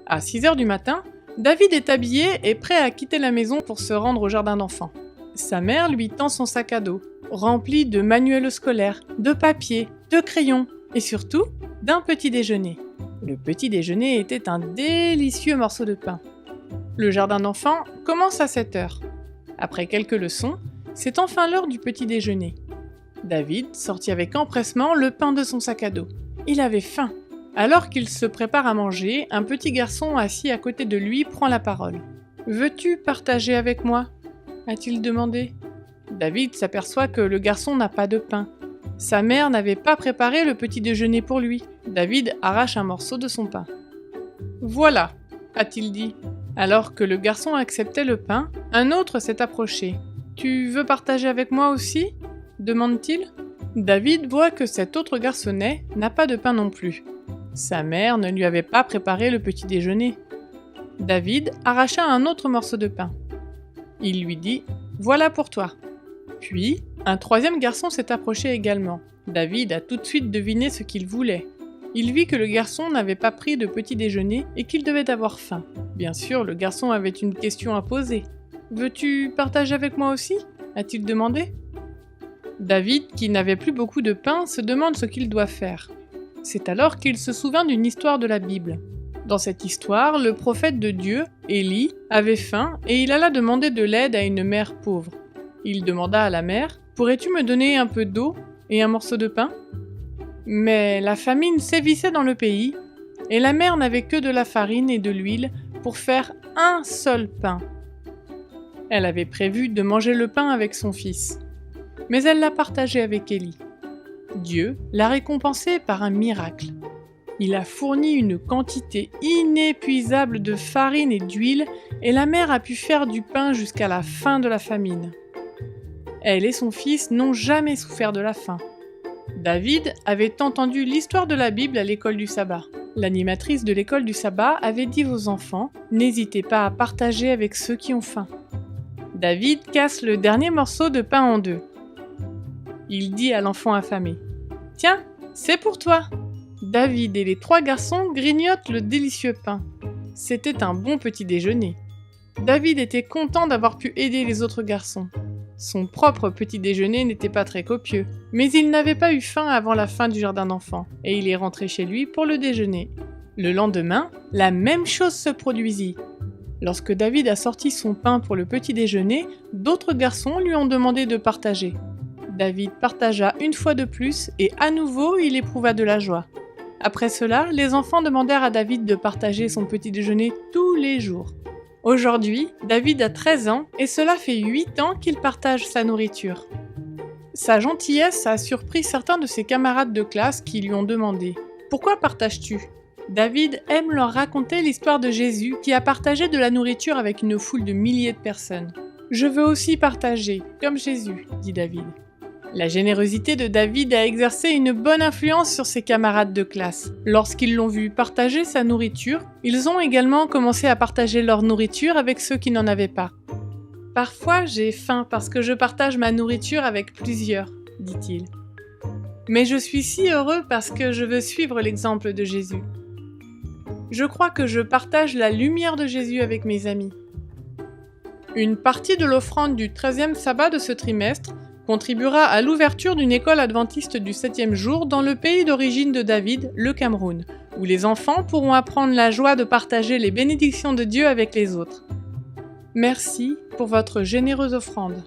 À 6 heures du matin, David est habillé et prêt à quitter la maison pour se rendre au jardin d'enfants. Sa mère lui tend son sac à dos, rempli de manuels scolaires, de papier, de crayons et surtout d'un petit déjeuner. Le petit déjeuner était un délicieux morceau de pain. Le jardin d'enfants commence à 7 heures. Après quelques leçons, c'est enfin l'heure du petit déjeuner. David sortit avec empressement le pain de son sac à dos. Il avait faim. Alors qu'il se prépare à manger, un petit garçon assis à côté de lui prend la parole. « Veux-tu partager avec moi ?» a-t-il demandé. David s'aperçoit que le garçon n'a pas de pain. Sa mère n'avait pas préparé le petit déjeuner pour lui. David arrache un morceau de son pain. « Voilà !» a-t-il dit. Alors que le garçon acceptait le pain, un autre s'est approché. « Tu veux partager avec moi aussi ?» demande-t-il. David voit que cet autre garçonnet n'a pas de pain non plus. Sa mère ne lui avait pas préparé le petit déjeuner. David arracha un autre morceau de pain. Il lui dit « Voilà pour toi ». Puis, un troisième garçon s'est approché également. David a tout de suite deviné ce qu'il voulait. Il vit que le garçon n'avait pas pris de petit déjeuner et qu'il devait avoir faim. Bien sûr, le garçon avait une question à poser. « Veux-tu partager avec moi aussi ?» a-t-il demandé. David, qui n'avait plus beaucoup de pain, se demande ce qu'il doit faire. C'est alors qu'il se souvient d'une histoire de la Bible. Dans cette histoire, le prophète de Dieu, Élie, avait faim et il alla demander de l'aide à une mère pauvre. Il demanda à la mère « Pourrais-tu me donner un peu d'eau et un morceau de pain ?» Mais la famine sévissait dans le pays et la mère n'avait que de la farine et de l'huile pour faire un seul pain. Elle avait prévu de manger le pain avec son fils, mais elle l'a partagé avec Élie. Dieu l'a récompensé par un miracle. Il a fourni une quantité inépuisable de farine et d'huile et la mère a pu faire du pain jusqu'à la fin de la famine. Elle et son fils n'ont jamais souffert de la faim. David avait entendu l'histoire de la Bible à l'école du sabbat. L'animatrice de l'école du sabbat avait dit aux enfants « N'hésitez pas à partager avec ceux qui ont faim ». David casse le dernier morceau de pain en deux. Il dit à l'enfant affamé « Tiens, c'est pour toi !» David et les trois garçons grignotent le délicieux pain. C'était un bon petit déjeuner. David était content d'avoir pu aider les autres garçons. Son propre petit déjeuner n'était pas très copieux, mais il n'avait pas eu faim avant la fin du jardin d'enfants, et il est rentré chez lui pour le déjeuner. Le lendemain, la même chose se produisit. Lorsque David a sorti son pain pour le petit déjeuner, d'autres garçons lui ont demandé de partager. David partagea une fois de plus et à nouveau il éprouva de la joie. Après cela, les enfants demandèrent à David de partager son petit déjeuner tous les jours. Aujourd'hui, David a 13 ans et cela fait 8 ans qu'il partage sa nourriture. Sa gentillesse a surpris certains de ses camarades de classe qui lui ont demandé « Pourquoi partages-tu » David aime leur raconter l'histoire de Jésus qui a partagé de la nourriture avec une foule de milliers de personnes. « Je veux aussi partager, comme Jésus », dit David. La générosité de David a exercé une bonne influence sur ses camarades de classe. Lorsqu'ils l'ont vu partager sa nourriture, ils ont également commencé à partager leur nourriture avec ceux qui n'en avaient pas. « Parfois, j'ai faim parce que je partage ma nourriture avec plusieurs, » dit-il. « Mais je suis si heureux parce que je veux suivre l'exemple de Jésus. Je crois que je partage la lumière de Jésus avec mes amis. » Une partie de l'offrande du 13e sabbat de ce trimestre contribuera à l'ouverture d'une école adventiste du 7e jour dans le pays d'origine de David, le Cameroun, où les enfants pourront apprendre la joie de partager les bénédictions de Dieu avec les autres. Merci pour votre généreuse offrande.